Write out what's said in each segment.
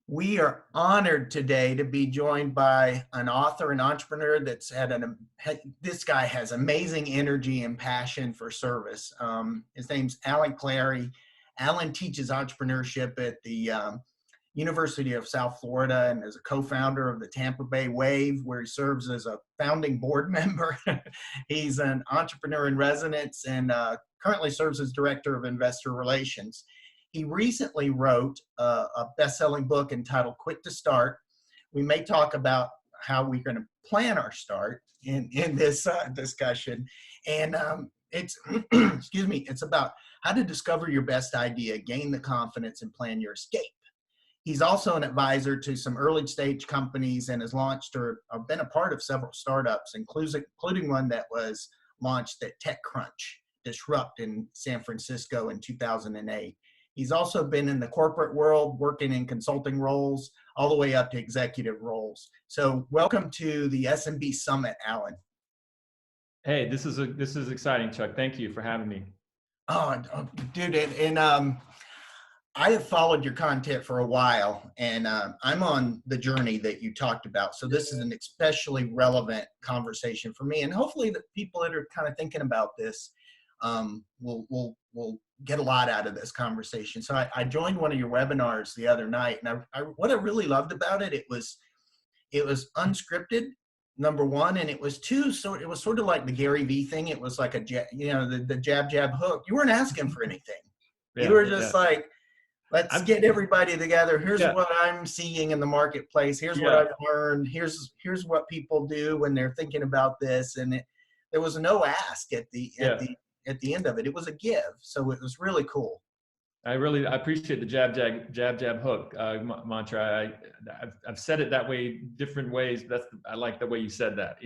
We are honored today to be joined by an author and entrepreneur that's this guy has amazing energy and passion for service. His name's Allen Clary. Allen teaches entrepreneurship at the University of South Florida and is a co-founder of the Tampa Bay Wave, where he serves as a founding board member. He's an entrepreneur in residence and currently serves as director of investor relations. He recently wrote a best-selling book entitled Quit to Start. We may talk about how we're going to plan our start in this discussion. And it's, excuse me, it's about how to discover your best idea, gain the confidence, and plan your escape. He's also an advisor to some early stage companies and has launched or been a part of several startups, including one that was launched at TechCrunch, Disrupt in San Francisco in 2008. He's also been in the corporate world, working in consulting roles, all the way up to executive roles. So welcome to the SMB Summit, Allen. Hey, this is exciting, Chuck. Thank you for having me. Oh, dude, and I have followed your content for a while, and I'm on the journey that you talked about. So this is an especially relevant conversation for me, and hopefully the people that are kind of thinking about this will get a lot out of this conversation. So I joined one of your webinars the other night, and what I really loved about it, it was unscripted, number one, and it was two. So it was sort of like the Gary Vee thing. It was like the jab jab hook. You weren't asking for anything. You were just like, let's get everybody together. Here's what I'm seeing in the marketplace. Here's what I've learned. Here's what people do when they're thinking about this. And there was no ask at the end of it. It was a give. So it was really cool. I appreciate the jab jab hook mantra. I've said it that way, different ways. I like the way you said that.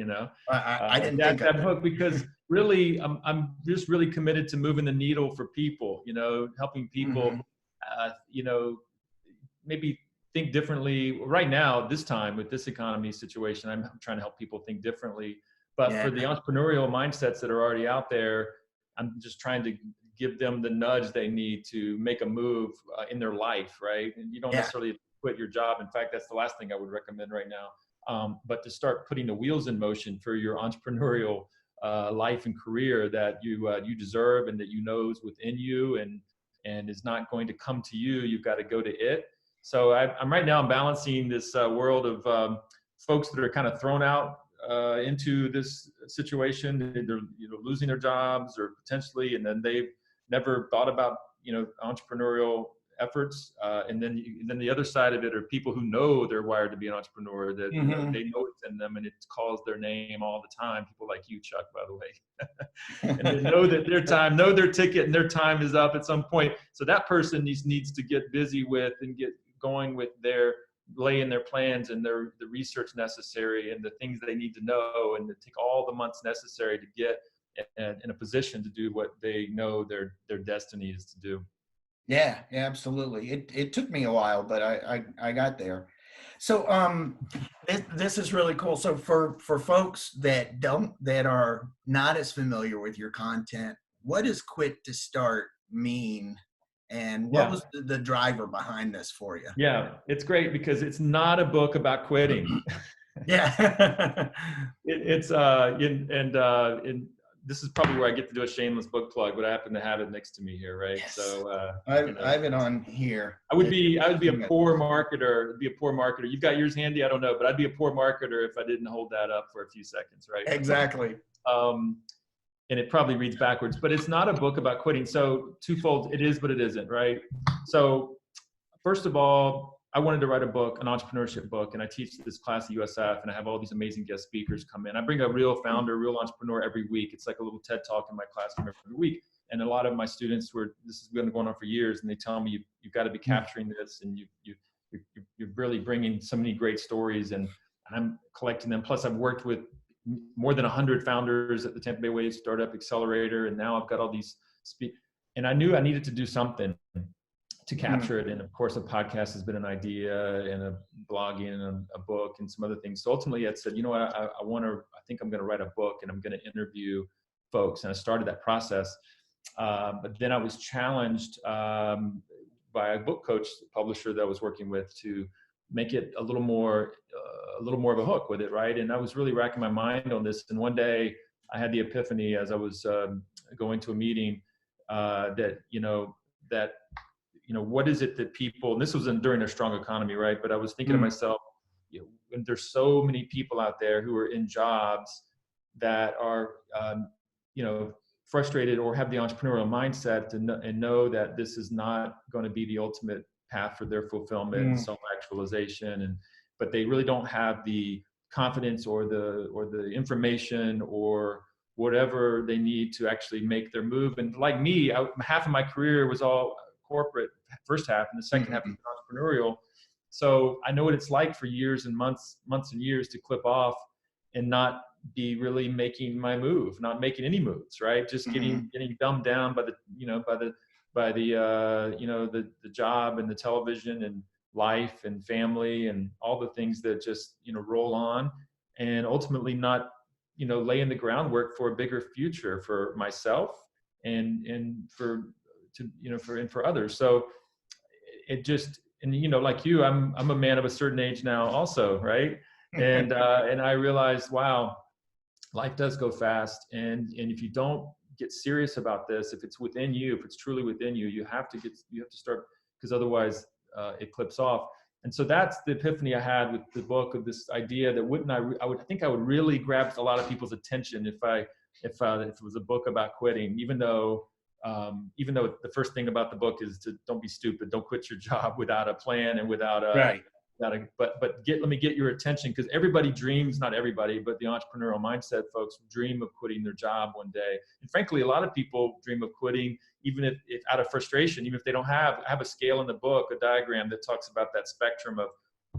I didn't think jab hook, because really I'm just really committed to moving the needle for people. Helping people. Maybe think differently. Right now, this time with this economy situation, I'm trying to help people think differently. But for the entrepreneurial mindsets that are already out there, I'm just trying to give them the nudge they need to make a move in their life, right? And you don't necessarily quit your job. In fact, that's the last thing I would recommend right now. But to start putting the wheels in motion for your entrepreneurial life and career that you deserve and that is within you and is not going to come to you. You've got to go to it. So I'm right now, I'm balancing this world of folks that are kind of thrown out into this situation. They're losing their jobs or potentially, and then they've never thought about entrepreneurial efforts. And then the other side of it are people who know they're wired to be an entrepreneur, that they know it's in them and it calls their name all the time. People like you, Chuck, by the way. And they know that know their ticket and their time is up at some point. So that person needs to get busy with and get going with laying their plans and the research necessary and the things they need to know, and to take all the months necessary to get in a position to do what they know their destiny is to do. Yeah, absolutely. It took me a while, but I got there. So this is really cool. So for folks that are not as familiar with your content, what does Quit to Start mean? And what was the driver behind this for you? Yeah, it's great because it's not a book about quitting. This is probably where I get to do a shameless book plug, but I happen to have it next to me here, right? Yes. So I have it on here. I would be a poor marketer. You've got yours handy, I don't know, but I'd be a poor marketer if I didn't hold that up for a few seconds, right? Exactly. And it probably reads backwards, but it's not a book about quitting. So twofold, it is, but it isn't, right? So first of all, I wanted to write a book, an entrepreneurship book, and I teach this class at USF, and I have all these amazing guest speakers come in. I bring a real founder, real entrepreneur every week. It's like a little TED Talk in my classroom every week. And a lot of my students this has been going on for years, and they tell me, you've got to be capturing this, and you're really bringing so many great stories, and I'm collecting them. Plus, I've worked with more than 100 founders at the Tampa Bay Wave Startup Accelerator, and now I've got all these and I knew I needed to do something to capture it. And of course, a podcast has been an idea, and a blogging and a book and some other things. So ultimately I said, you know what, I think I'm going to write a book, and I'm going to interview folks. And I started that process. But then I was challenged by a book coach, publisher that I was working with, to make it a little more of a hook with it, right? And I was really racking my mind on this. And one day I had the epiphany as I was going to a meeting that what is it that people, and this was during a strong economy, right? But I was thinking to myself, and there's so many people out there who are in jobs that are, frustrated or have the entrepreneurial mindset and know that this is not going to be the ultimate path for their fulfillment and self-actualization, but they really don't have the confidence or the information or whatever they need to actually make their move. And like me, half of my career was all corporate, first half, and the second half was entrepreneurial. So I know what it's like for years and months and years to clip off and not be really making my move, not making any moves, right? Just getting dumbed down by the job and the television and life and family and all the things that just, roll on, and ultimately not, laying the groundwork for a bigger future for myself and for others. So it just, and like you, I'm a man of a certain age now also, right? And I realized, wow, life does go fast, and if you don't get serious about this, if it's within you, if it's truly within you, you have to start, because otherwise it clips off. And so that's the epiphany I had with the book, of this idea that I think I would really grab a lot of people's attention if it was a book about quitting, even though the first thing about the book is to don't be stupid, don't quit your job without a plan and without a let me get your attention, because everybody dreams, not everybody, but the entrepreneurial mindset folks dream of quitting their job one day. And frankly, a lot of people dream of quitting, even if out of frustration, even if they don't I have a scale in the book, a diagram that talks about that spectrum of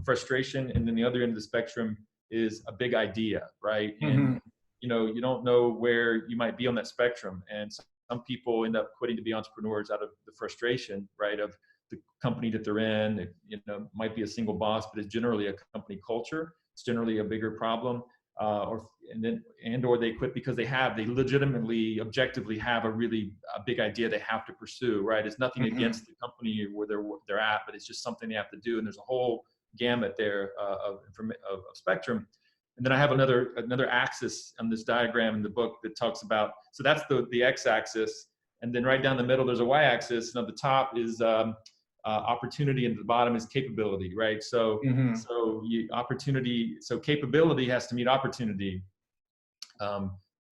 frustration. And then the other end of the spectrum is a big idea, right? And, you don't know where you might be on that spectrum. And some people end up quitting to be entrepreneurs out of the frustration, right, of the company that they're in. It might be a single boss, but it's generally a company culture. It's generally a bigger problem, or they quit because they legitimately, objectively have a big idea they have to pursue. Right? It's nothing against the company where they're at, but it's just something they have to do. And there's a whole gamut there of spectrum. And then I have another axis on this diagram in the book that talks about. So that's the x-axis. And then right down the middle, there's a y-axis, and at the top is opportunity, and at the bottom is capability, right? So, so capability has to meet opportunity.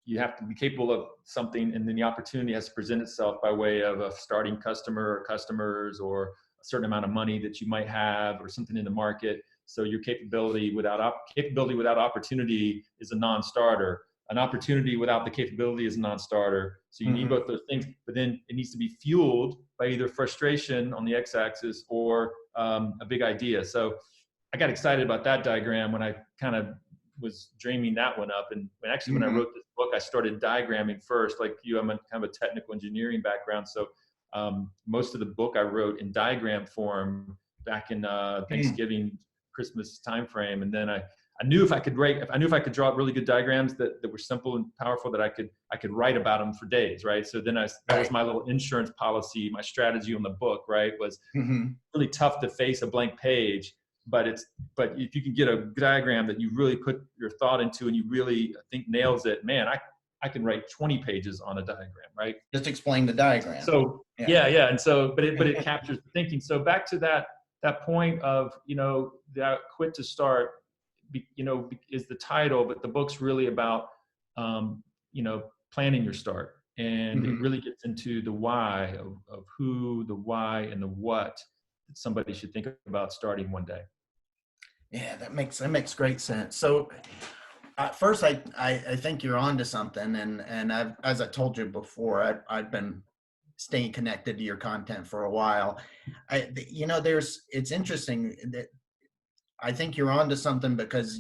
You have to be capable of something, and then the opportunity has to present itself by way of a starting customer or customers, or a certain amount of money that you might have, or something in the market. So your capability without opportunity is a non-starter. An opportunity without the capability is a non-starter. So you need both those things, but then it needs to be fueled by either frustration on the x-axis or a big idea. So I got excited about that diagram when I kind of was dreaming that one up. And actually, when I wrote this book, I started diagramming first. Like you, I'm kind of a technical engineering background. So most of the book I wrote in diagram form back in Thanksgiving, Christmas timeframe. And then I knew if I could draw up really good diagrams that were simple and powerful, that I could write about them for days, right? So then that was my little insurance policy, my strategy on the book, right? Was really tough to face a blank page, but if you can get a diagram that you really put your thought into and you really think nails it, man, I can write 20 pages on a diagram, right? Just explain the diagram. So yeah. And so, but it captures the thinking. So back to that point of, that quit to start, is the title, but the book's really about, planning your start. And it really gets into the why of who, the why, and the what that somebody should think about starting one day. Yeah, that makes great sense. So first, I think you're onto something. And I've, as I told you before, I've been staying connected to your content for a while. It's interesting that I think you're onto something, because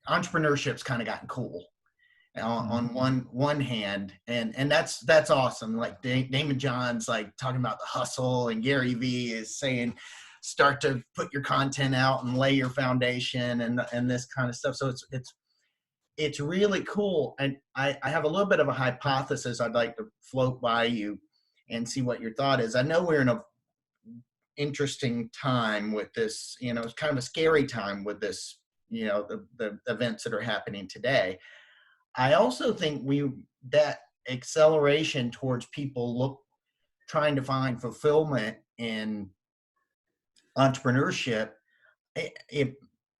entrepreneurship's kind of gotten cool on one hand, and that's awesome. Like Damon John's like talking about the hustle, and Gary Vee is saying start to put your content out and lay your foundation and this kind of stuff. So it's really cool. And I have a little bit of a hypothesis I'd like to float by you and see what your thought is. I know we're in interesting time with this, it's kind of a scary time with this, the events that are happening today. I also think that acceleration towards people trying to find fulfillment in entrepreneurship, if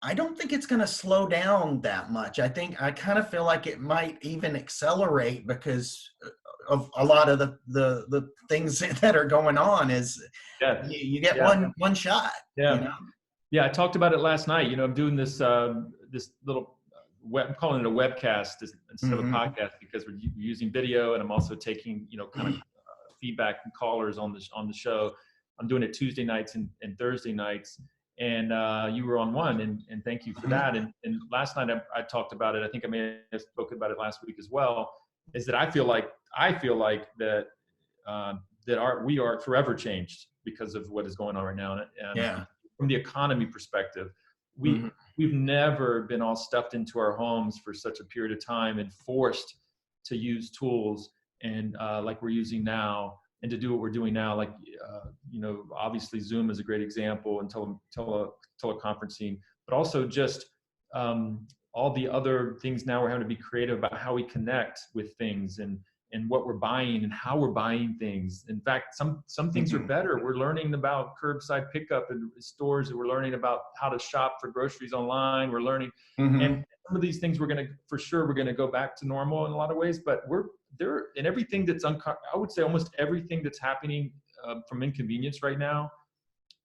I don't think it's going to slow down that much. I kind of feel like it might even accelerate because of a lot of the things that are going on. Is Yeah. you get Yeah. one shot. Yeah. Yeah. I talked about it last night. I'm doing this this little I'm calling it a webcast instead of a podcast because we're using video, and I'm also taking kind of feedback from callers on the show. I'm doing it Tuesday nights and Thursday nights, and you were on one, and thank you for that. And last night I talked about it. I think I may have spoken about it last week as well. Is that I feel like that we are forever changed because of what is going on right now. And from the economy perspective, we've never been all stuffed into our homes for such a period of time and forced to use tools and like we're using now, and to do what we're doing now. Like, obviously Zoom is a great example, and teleconferencing, but also just all the other things now we're having to be creative about how we connect with things and what we're buying and how we're buying things. In fact, some things are better. We're learning about curbside pickup in stores, and we're learning about how to shop for groceries online. We're learning, and some of these things we're going to go back to normal in a lot of ways, but there, and everything that's I would say almost everything that's happening from inconvenience right now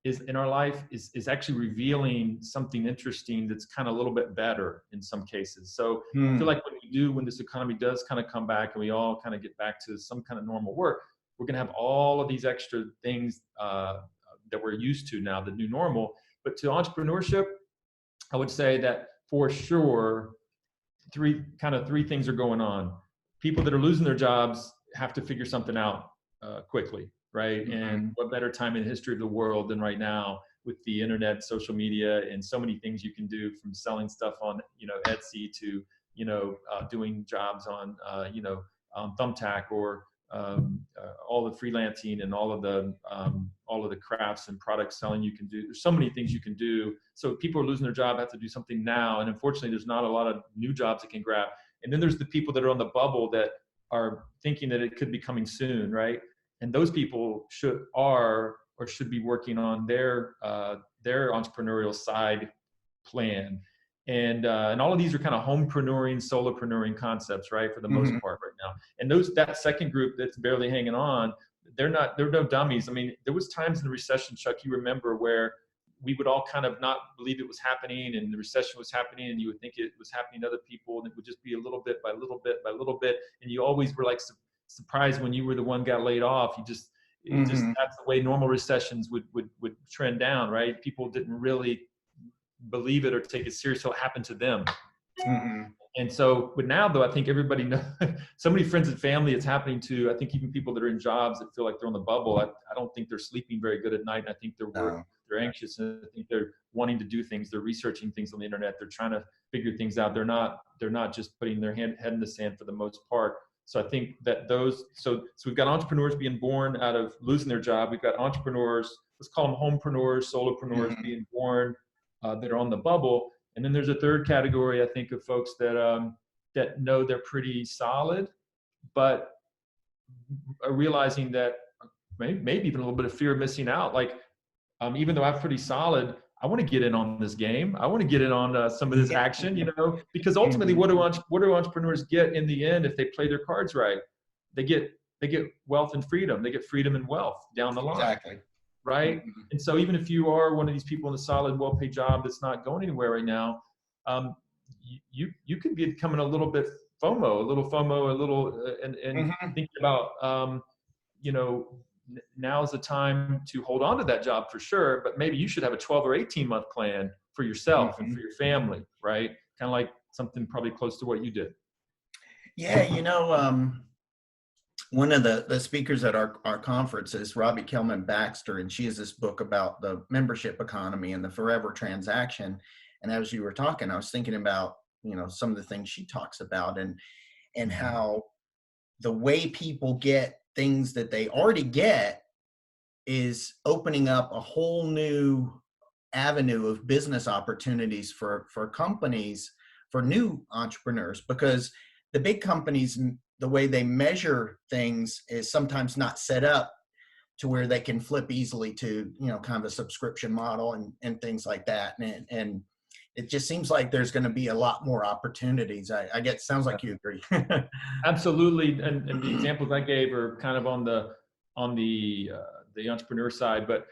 is in our life is actually revealing something interesting that's kind of a little bit better in some cases. So I feel like when this economy does kind of come back and we all kind of get back to some kind of normal work, we're going to have all of these extra things that we're used to now, the new normal. But to entrepreneurship, I would say that for sure, three things are going on. People that are losing their jobs have to figure something out quickly. Right. And what better time in the history of the world than right now with the internet, social media, and so many things you can do, from selling stuff on, Etsy to, doing jobs on, Thumbtack, or all the freelancing and all of the crafts and product selling you can do. There's so many things you can do. So people are losing their job, have to do something now. And unfortunately, there's not a lot of new jobs that can grab. And then there's the people that are on the bubble that are thinking that it could be coming soon. Right. And those people should be working on their entrepreneurial side plan, and all of these are kind of homepreneuring, solopreneuring concepts, right, for the most part right now. And that second group that's barely hanging on, they're no dummies. I mean, there was times in the recession, Chuck, you remember, where we would all kind of not believe it was happening, and the recession was happening, and you would think it was happening to other people, and it would just be a little bit by little bit by little bit, and you always were like surprised when you were the one got laid off. Just that's the way normal recessions would trend down, right? People didn't really believe it or take it serious until it happened to them. And so, but now though, I think everybody knows, so many friends and family it's happening to. I think even people that are in jobs that feel like they're on the bubble, I don't think they're sleeping very good at night. And I think they're anxious, and I think they're wanting to do things. They're researching things on the internet. They're trying to figure things out. They're not just putting their head in the sand for the most part. So I think that so we've got entrepreneurs being born out of losing their job. We've got entrepreneurs, let's call them homepreneurs, solopreneurs, being born that are on the bubble. And then there's a third category, I think, of folks that know they're pretty solid, but are realizing that maybe even a little bit of fear of missing out. Like, even though I'm pretty solid, I want to get in on this game. I want to get in on some of this action, because ultimately, what do entrepreneurs get in the end if they play their cards right? They get wealth and freedom. They get freedom and wealth down the line. Exactly. Right. And so even if you are one of these people in a solid, well-paid job that's not going anywhere right now, you could be becoming a little bit FOMO, and thinking about, now's the time to hold on to that job for sure, but maybe you should have a 12 or 18 month plan for yourself and for your family, right? Kind of like something probably close to what you did. Yeah. One of the speakers at our conference is Robbie Kelman Baxter, and she has this book about the membership economy and the forever transaction. And as you were talking, I was thinking about, some of the things she talks about, and how the way people get things that they already get is opening up a whole new avenue of business opportunities for companies, for new entrepreneurs, because the big companies, the way they measure things is sometimes not set up to where they can flip easily to, kind of a subscription model and things like that. And it just seems like there's going to be a lot more opportunities. I get, sounds like you agree. Absolutely, and the examples I gave are kind of on the entrepreneur side, but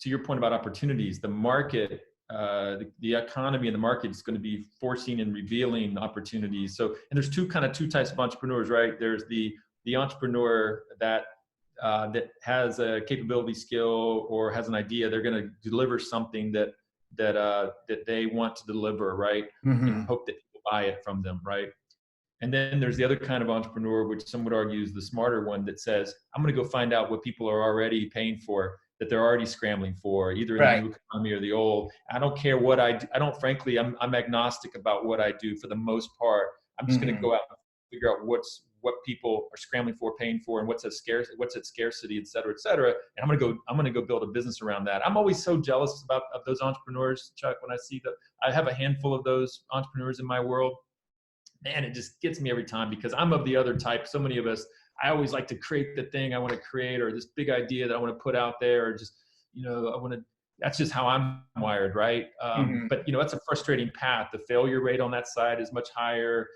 to your point about opportunities, the market, the economy and the market is going to be forcing and revealing opportunities. So, and there's two types of entrepreneurs, right? There's the entrepreneur that has a capability, skill, or has an idea. They're going to deliver something that they want to deliver, right? Mm-hmm. And hope that people buy it from them, right? And then there's the other kind of entrepreneur, which some would argue is the smarter one, that says, I'm going to go find out what people are already paying for, that they're already scrambling for, either in the new economy or the old. I don't care what I do. Frankly, I'm agnostic about what I do for the most part. I'm just going to go out and figure out what people are scrambling for, paying for, and what's at scarcity, et cetera, et cetera. And I'm going to go build a business around that. I'm always so jealous of those entrepreneurs, Chuck, when I see that. I have a handful of those entrepreneurs in my world. Man, it just gets me every time, because I'm of the other type. So many of us, I always like to create the thing I want to create, or this big idea that I want to put out there, or just, that's just how I'm wired, right? But, that's a frustrating path. The failure rate on that side is much higher.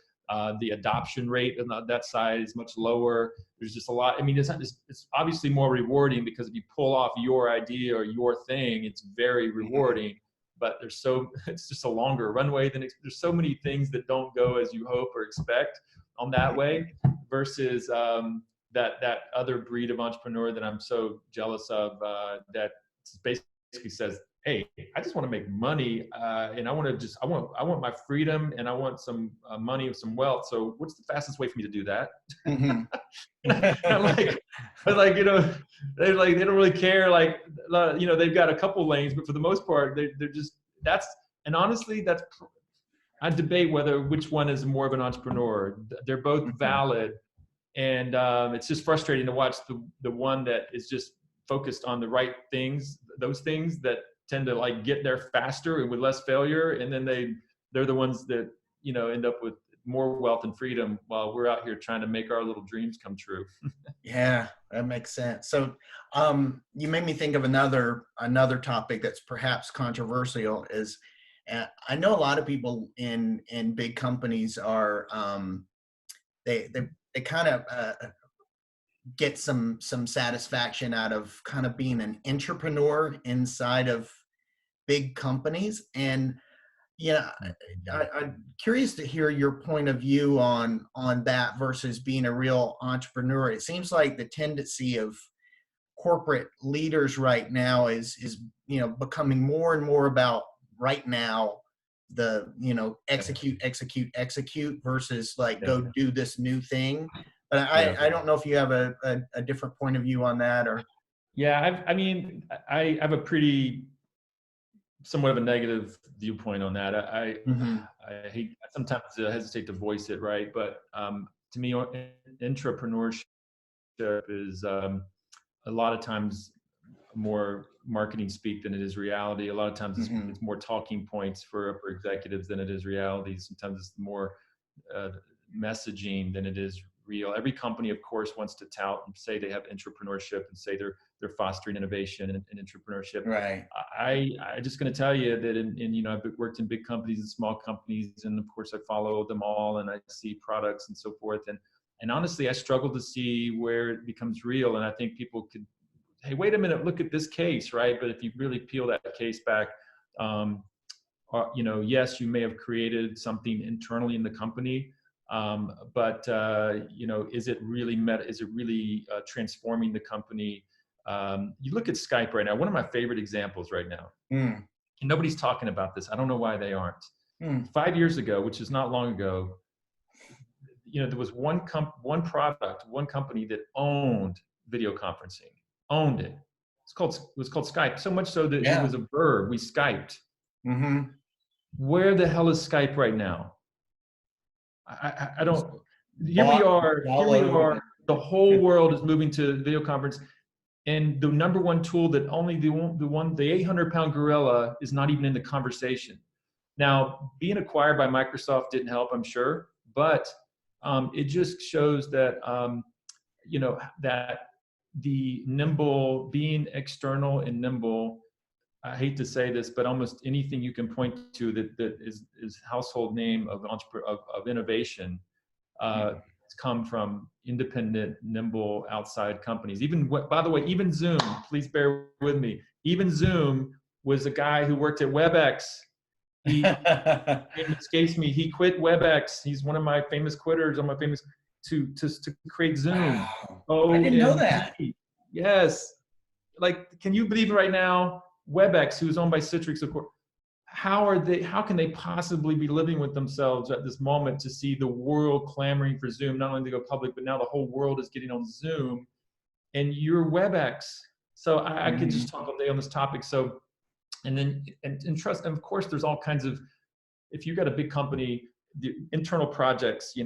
The adoption rate on that side is much lower. There's just a lot. I mean, it's obviously more rewarding, because if you pull off your idea or your thing, it's very rewarding. But it's just a longer runway there's so many things that don't go as you hope or expect on that way, versus that other breed of entrepreneur that I'm so jealous of, that basically says, hey, I just want to make money, and I want my freedom, and I want some money or some wealth. So what's the fastest way for me to do that? They don't really care. They've got a couple lanes, but for the most part, they're just, and honestly, I debate which one is more of an entrepreneur. They're both valid. And it's just frustrating to watch the one that is just focused on the right things, those things that tend to get there faster and with less failure. And then they're the ones that, end up with more wealth and freedom, while we're out here trying to make our little dreams come true. Yeah, that makes sense. So you made me think of another topic that's perhaps controversial. Is I know a lot of people in big companies are they kind of get some satisfaction out of kind of being an entrepreneur inside of big companies. And I'm curious to hear your point of view on that versus being a real entrepreneur. It seems like the tendency of corporate leaders right now is becoming more and more about right now, the execute versus go do this new thing. But I don't know if you have a different point of view on that, or. Yeah, I have a pretty somewhat of a negative viewpoint on that. I sometimes hesitate to voice it, right? But to me, entrepreneurship is a lot of times more marketing speak than it is reality. A lot of times it's more talking points for upper executives than it is reality. Sometimes it's more messaging than it is real. Every company, of course, wants to tout and say they have entrepreneurship and say they're fostering innovation and entrepreneurship. Right. I just going to tell you that I've worked in big companies and small companies, and of course I follow them all, and I see products and so forth. And honestly, I struggle to see where it becomes real. And I think people could, hey, wait a minute, look at this case, right? But if you really peel that case back, yes, you may have created something internally in the company, but is it really transforming the company? You look at Skype right now, one of my favorite examples right now, and nobody's talking about this. I don't know why they aren't. 5 years ago, which is not long ago, there was one company that owned video conferencing, owned it. It was called Skype, so much so that it was a verb. We Skyped. Where the hell is Skype right now? I don't. Here we are. The whole world is moving to video conference. And the number one tool that only the 800-pound gorilla is not even in the conversation. Now, being acquired by Microsoft didn't help, I'm sure, but it just shows that, that the nimble, being external and nimble, I hate to say this, but almost anything you can point to that is household name of innovation, it's come from independent, nimble, outside companies. Even, by the way, even Zoom, please bear with me. Even Zoom was a guy who worked at WebEx. He, it escapes me, he quit WebEx. He's one of my famous quitters, to create Zoom. Wow. I didn't know that. Yes. Like, can you believe right now, WebEx, who's owned by Citrix, of course, how can they possibly be living with themselves at this moment to see the world clamoring for Zoom, not only to go public, but now the whole world is getting on Zoom, and you're WebEx. So I could just talk all day on this topic. So, and trust, and of course, there's all kinds of, if you've got a big company, the internal projects, you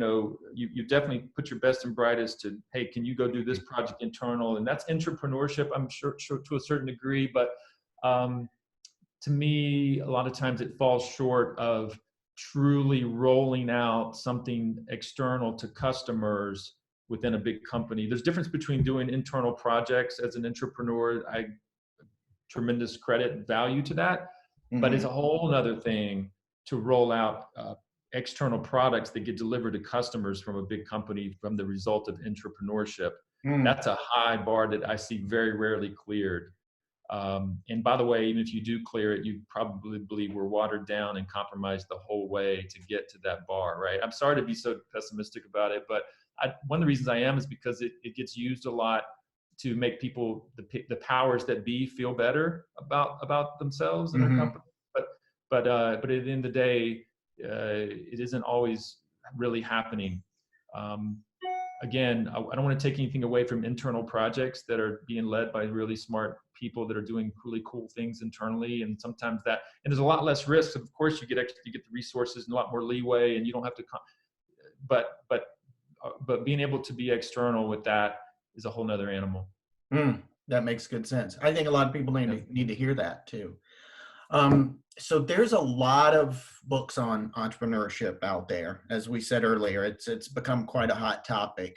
definitely put your best and brightest to, hey, can you go do this project internal? And that's entrepreneurship, I'm sure to a certain degree, but to me, a lot of times it falls short of truly rolling out something external to customers within a big company. There's a difference between doing internal projects as an entrepreneur. I tremendous credit and value to that, but it's a whole other thing to roll out external products that get delivered to customers from a big company from the result of entrepreneurship. That's a high bar that I see very rarely cleared. And by the way, even if you do clear it, you probably believe we're watered down and compromised the whole way to get to that bar, right? I'm sorry to be so pessimistic about it, but one of the reasons I am is because it gets used a lot to make people, the powers that be, feel better about themselves and their company. But at the end of the day, it isn't always really happening. Again, I don't want to take anything away from internal projects that are being led by really smart people that are doing really cool things internally, and sometimes and there's a lot less risk. Of course, you get the resources and a lot more leeway, and you don't have to. But being able to be external with that is a whole nother animal. That makes good sense. I think a lot of people need to hear that too. So there's a lot of books on entrepreneurship out there. As we said earlier, it's become quite a hot topic.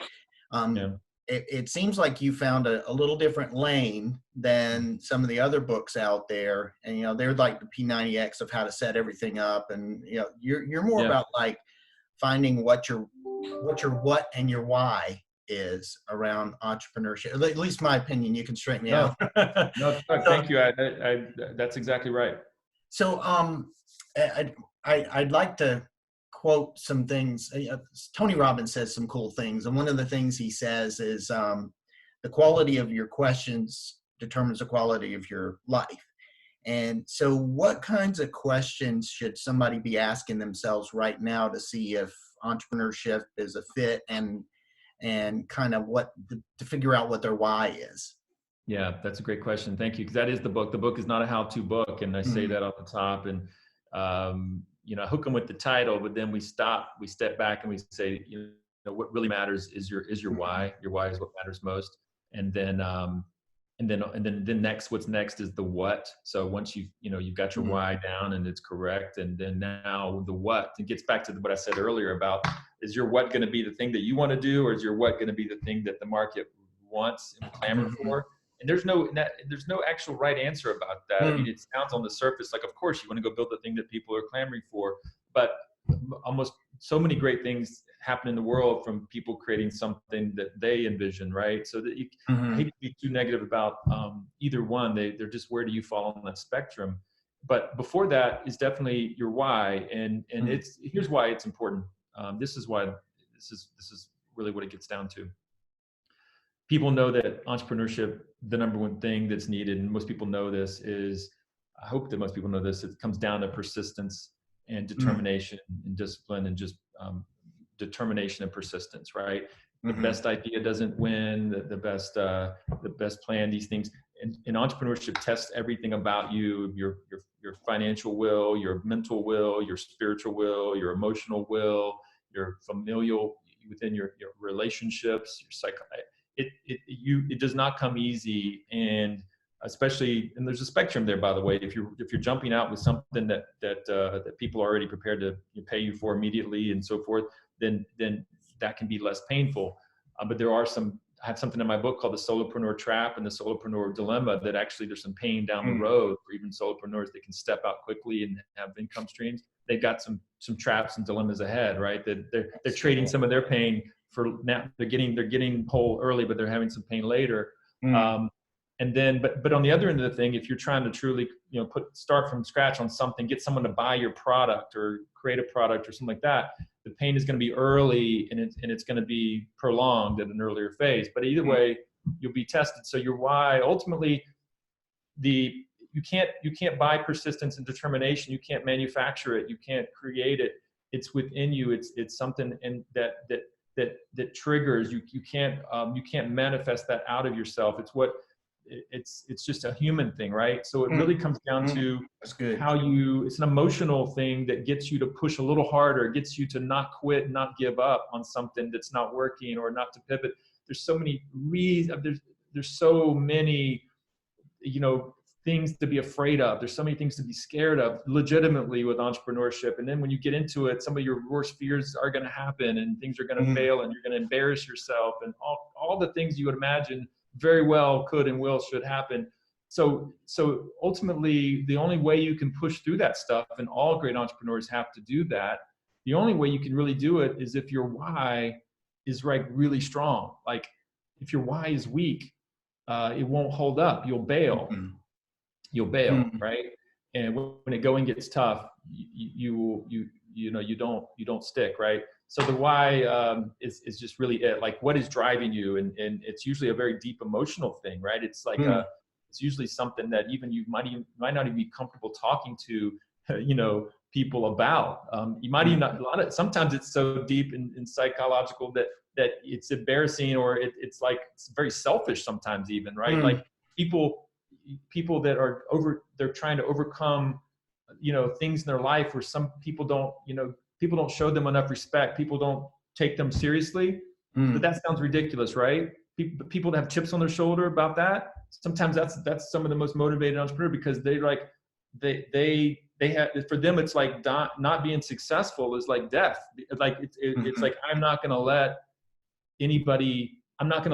It seems like you found a little different lane than some of the other books out there. And, they're like the P90X of how to set everything up. And, you're more about like finding what your what and your why is around entrepreneurship. At least my opinion. You can straighten me out. No, thank you. That's exactly right. So I'd like to quote some things. Tony Robbins says some cool things, and one of the things he says is the quality of your questions determines the quality of your life. And so what kinds of questions should somebody be asking themselves right now to see if entrepreneurship is a fit, and kind of to figure out what their why is? Yeah, that's a great question. Thank you. Because that is the book. The book is not a how-to book. And I say that off the top, and, hook them with the title, but then we step back and we say, what really matters is your why. Your why is what matters most. And then next, what's next is the what. So once you've got your why down and it's correct, and then now the what, it gets back to what I said earlier about, is your what going to be the thing that you want to do, or is your what going to be the thing that the market wants and clamor for? And there's no actual right answer about that. I mean, it sounds on the surface like, of course, you want to go build the thing that people are clamoring for, but almost so many great things happen in the world from people creating something that they envision, right? So that I hate to be too negative about either one. They're just, where do you fall on that spectrum? But before that is definitely your why, and here's why it's important. This is really what it gets down to. People know that entrepreneurship, the number one thing that's needed, and most people know this, is, I hope that most people know this, it comes down to persistence and determination and discipline, and just determination and persistence, right? The best idea doesn't win, the best plan, these things. And entrepreneurship tests everything about you, your financial will, your mental will, your spiritual will, your emotional will, your familial, within your relationships, your it does not come easy. And especially, and there's a spectrum there, by the way. If you're jumping out with something that people are already prepared to pay you for immediately and so forth, then that can be less painful. But there are I have something in my book called the solopreneur trap and the solopreneur dilemma, that actually there's some pain down the road for even solopreneurs that can step out quickly and have income streams. They've got some traps and dilemmas ahead, right? That they're trading some of their pain for now. They're getting whole early, but they're having some pain later. And then, but on the other end of the thing, if you're trying to truly, start from scratch on something, get someone to buy your product or create a product or something like that, the pain is going to be early, and it's going to be prolonged at an earlier phase. But either way, you'll be tested. So your why, ultimately, you can't buy persistence and determination. You can't manufacture it. You can't create it. It's within you. It's something that triggers. You can't manifest that out of yourself. It's just a human thing, right? So it really comes down to it's an emotional thing that gets you to push a little harder, gets you to not quit, not give up on something that's not working, or not to pivot. There's so many reasons. There's so many, things to be afraid of. There's so many things to be scared of legitimately with entrepreneurship. And then when you get into it, some of your worst fears are going to happen, and things are going to fail, and you're going to embarrass yourself, and all the things you would imagine very well could and should happen. So ultimately, the only way you can push through that stuff, and all great entrepreneurs have to do that, the only way you can really do it is if your why is really strong. Like, if your why is weak, it won't hold up. You'll bail. Right? And when the going gets tough, you don't stick, right? So the why is just really it. Like, what is driving you? And it's usually a very deep emotional thing, right? It's like it's usually something that even you might not even be comfortable talking to, people about. You might even not. Sometimes it's so deep and psychological that it's embarrassing, or it's very selfish sometimes even, right? Like people that are they're trying to overcome, things in their life where some people don't show them enough respect. People don't take them seriously. But that sounds ridiculous, right? People that have chips on their shoulder about that, sometimes that's some of the most motivated entrepreneurs, because they have, for them, it's like not being successful is like death. Like it's like, I'm not going to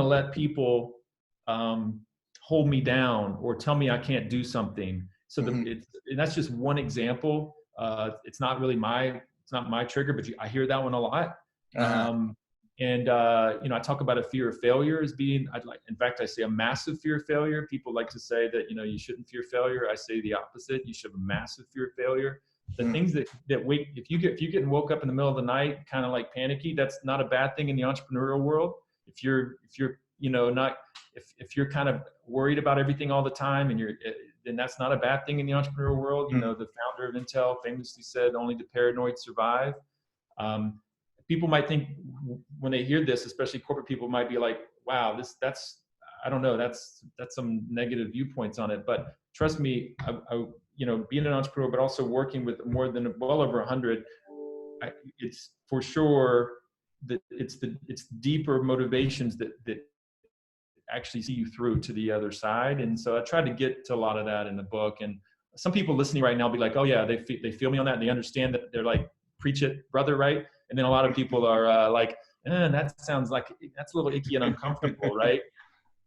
let people hold me down or tell me I can't do something. So and that's just one example. It's not my trigger, but I hear that one a lot. I talk about a fear of failure as being, in fact, I say a massive fear of failure. People like to say that, you shouldn't fear failure. I say the opposite. You should have a massive fear of failure. The things that wait, if you get woke up in the middle of the night, kind of like panicky, that's not a bad thing in the entrepreneurial world. If you're kind of worried about everything all the time, and then that's not a bad thing in the entrepreneurial world. The founder of Intel famously said, "Only the paranoid survive." People might think, when they hear this, especially corporate people, might be like, "Wow, that's I don't know, that's some negative viewpoints on it." But trust me, being an entrepreneur, but also working with well over 100, it's for sure that it's deeper motivations that actually see you through to the other side. And so I try to get to a lot of that in the book. And some people listening right now be like, "Oh yeah, they feel me on that." And they understand that. They're like, "Preach it, brother," right? And then a lot of people are like, "That sounds like that's a little icky and uncomfortable," right?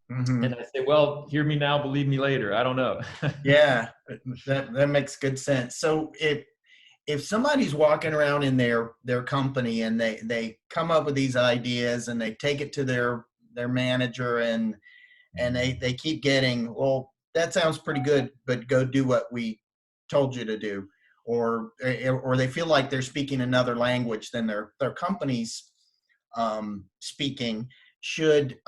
And I say, "Well, hear me now, believe me later." I don't know. Yeah, that makes good sense. So if somebody's walking around in their company, and they come up with these ideas, and they take it to their manager, and they keep getting, "Well, that sounds pretty good, but go do what we told you to do," or they feel like they're speaking another language than their company's speaking, should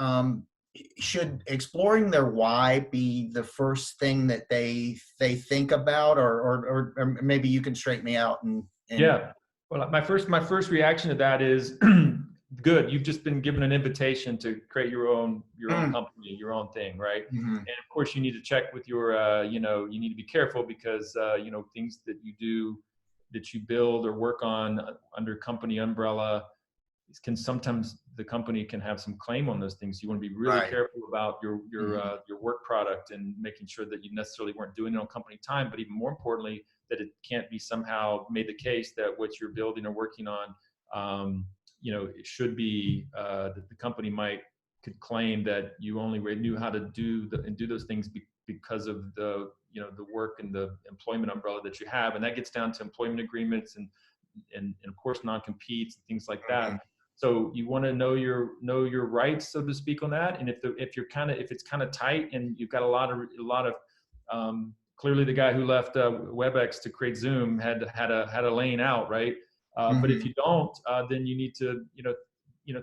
exploring their why be the first thing that they think about, or maybe you can straighten me out? And yeah, well, my first reaction to that is, good. You've just been given an invitation to create your own company, your own thing, right? And of course, you need to check with your, you need to be careful, because things that you do, that you build or work on under company umbrella, sometimes the company can have some claim on those things. You want to be really Right. careful about your work product and making sure that you necessarily weren't doing it on company time, but even more importantly, that it can't be somehow made the case that what you're building or working on, it should be that the company could claim that you only knew how to do those things because of the work and the employment umbrella that you have. And that gets down to employment agreements and of course non-competes and things like that. So you want to know your rights, so to speak, on that. And if it's kind of tight and you've got a lot of clearly the guy who left WebEx to create Zoom had a lane out, right? But if you don't, then you need to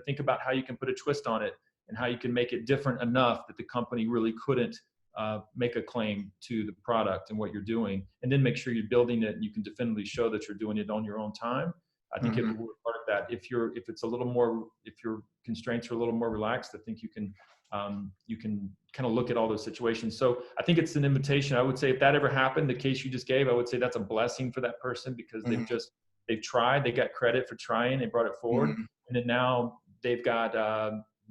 think about how you can put a twist on it and how you can make it different enough that the company really couldn't make a claim to the product and what you're doing, and then make sure you're building it and you can definitively show that you're doing it on your own time. I think it will be part of that. If your constraints are a little more relaxed, I think you can kind of look at all those situations. So I think it's an invitation. I would say if that ever happened, the case you just gave, I would say that's a blessing for that person, because they've tried, they got credit for trying, they brought it forward, and then now they've got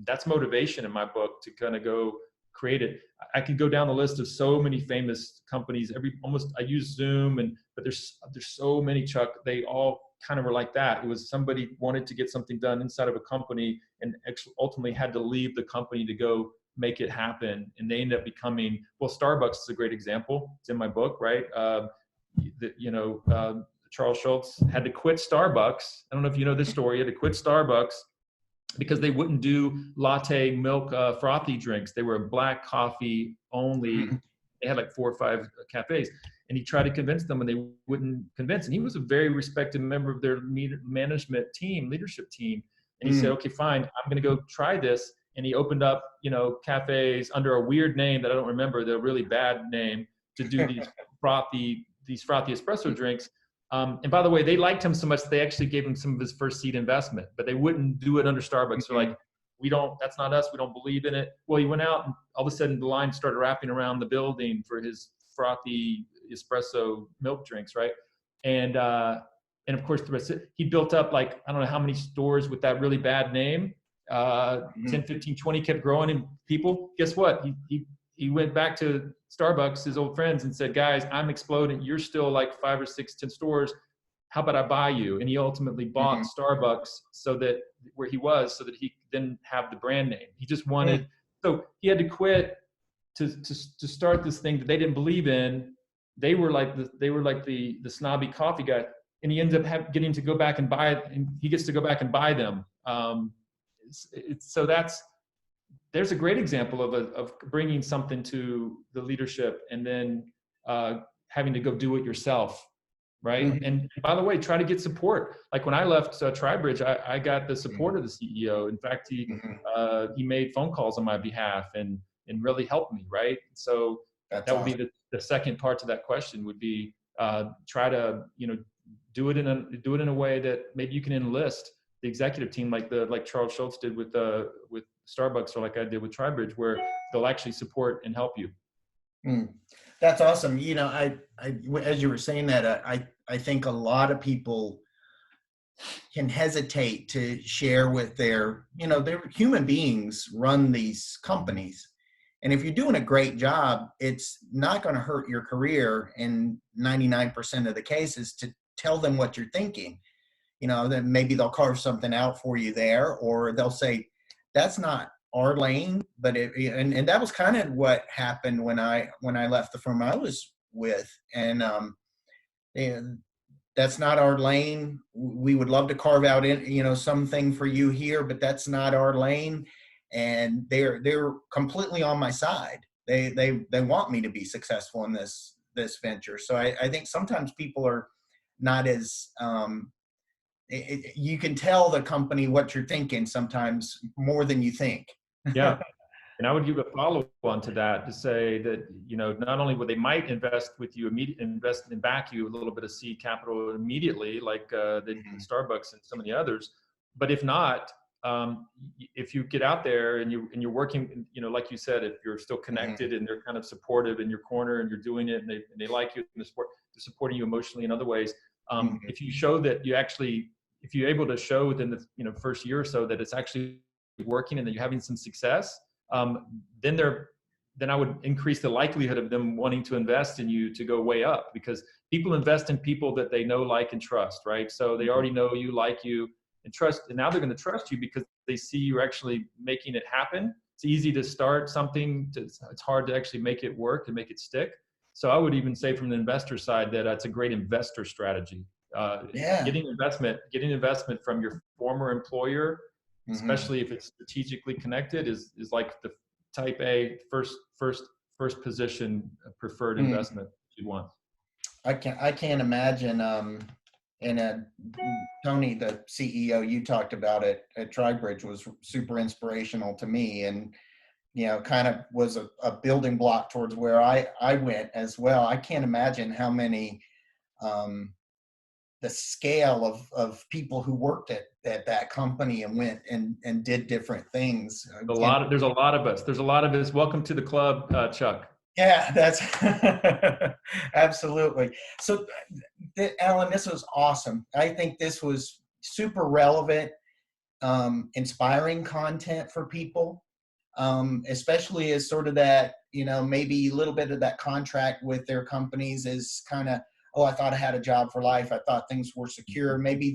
that's motivation in my book to kind of go create it. I could go down the list of so many famous companies. I use Zoom, but there's so many, Chuck. They all kind of were like that. It was somebody wanted to get something done inside of a company and ultimately had to leave the company to go make it happen. And they ended up becoming, Starbucks is a great example. It's in my book, right? Charles Schultz had to quit Starbucks. I don't know if you know this story. He had to quit Starbucks because they wouldn't do latte milk frothy drinks. They were black coffee only. They had like 4 or 5 cafes. And he tried to convince them and they wouldn't convince. And he was a very respected member of their leadership team. And he said, okay, fine, I'm going to go try this. And he opened up, cafes under a weird name that I don't remember, the really bad name, to do these frothy espresso drinks. And by the way, they liked him so much that they actually gave him some of his first seed investment, but they wouldn't do it under Starbucks. They're like, that's not us. We don't believe in it. Well, he went out and all of a sudden the line started wrapping around the building for his frothy espresso milk drinks. Right. And of course the rest, he built up like, I don't know how many stores with that really bad name, 10, 15, 20, kept growing in people. Guess what? He went back to Starbucks, his old friends, and said, guys, I'm exploding. You're still like 5 or 6, 10 stores. How about I buy you? And he ultimately bought Starbucks where he was, so that he could then have the brand name. He just wanted, so he had to quit to start this thing that they didn't believe in. They were like the snobby coffee guy. And he ends up getting to go back and buy it. And he gets to go back and buy them. There's a great example of bringing something to the leadership and then having to go do it yourself, right? And by the way, try to get support. Like when I left Tribridge, I got the support of the CEO. In fact, he made phone calls on my behalf and really helped me, right? So that would be the second part to that question would be try to do it in a way that maybe you can enlist the executive team like Charles Schultz did with Starbucks, or like I did with Tribridge, where they'll actually support and help you. That's awesome. I as you were saying that, I think a lot of people can hesitate to share with they're human beings run these companies. And if you're doing a great job, it's not going to hurt your career in 99% of the cases to tell them what you're thinking. Then maybe they'll carve something out for you there, or they'll say, that's not our lane. But and that was kind of what happened when I left the firm I was with, and that's not our lane. We would love to carve out something for you here, but that's not our lane. And they're completely on my side. They want me to be successful in this venture. So I think sometimes people are not as you can tell the company what you're thinking sometimes more than you think. Yeah. And I would give a follow-on to that to say that, not only would they might invest with you, invest and back you a little bit of seed capital immediately, like the Starbucks and some of the others, but if not, if you get out there and you're working, like you said, if you're still connected and they're kind of supportive in your corner and you're doing it and they like you and they're supporting you emotionally in other ways. If you show that you actually if you're able to show within the first year or so that it's actually working and that you're having some success, then I would increase the likelihood of them wanting to invest in you to go way up, because people invest in people that they know, like, and trust, right? So they already know you, like you, and trust, and now they're going to trust you because they see you actually making it happen. It's easy to start something, it's hard to actually make it work and make it stick. So I would even say from the investor side that that's a great investor strategy. Getting investment from your former employer, especially if it's strategically connected, is like the type A first position preferred investment you want. I can't imagine. And Tony, the CEO you talked about at Tribridge, was super inspirational to me, and kind of was a building block towards where I went as well. I can't imagine how many the scale of people who worked at that company and went and did different things. There's a lot of us. Welcome to the club, Chuck. Yeah, that's absolutely. So, Allen, this was awesome. I think this was super relevant, inspiring content for people, especially as sort of that, maybe a little bit of that contract with their companies is kind of, oh, I thought I had a job for life. I thought things were secure. Maybe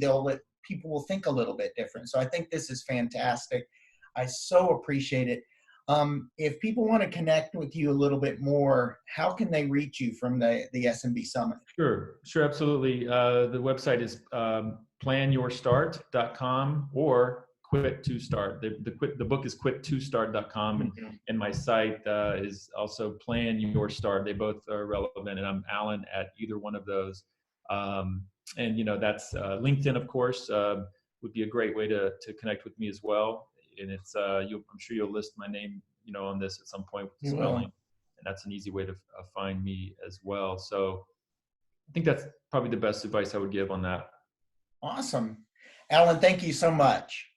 people will think a little bit different. So I think this is fantastic. I so appreciate it. If people want to connect with you a little bit more, how can they reach you from the SMB Summit? Sure, absolutely. The website is planyourstart.com or Quit to Start. The book is quit2start.com, and my site is also Plan Your Start. They both are relevant, and I'm Allen at either one of those. And that's LinkedIn, of course, would be a great way to connect with me as well. And it's I'm sure you'll list my name on this at some point with the spelling, and that's an easy way to find me as well. So I think that's probably the best advice I would give on that. Awesome. Allen, thank you so much.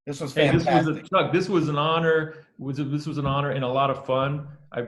This was fantastic. This was an honor. This was an honor and a lot of fun. I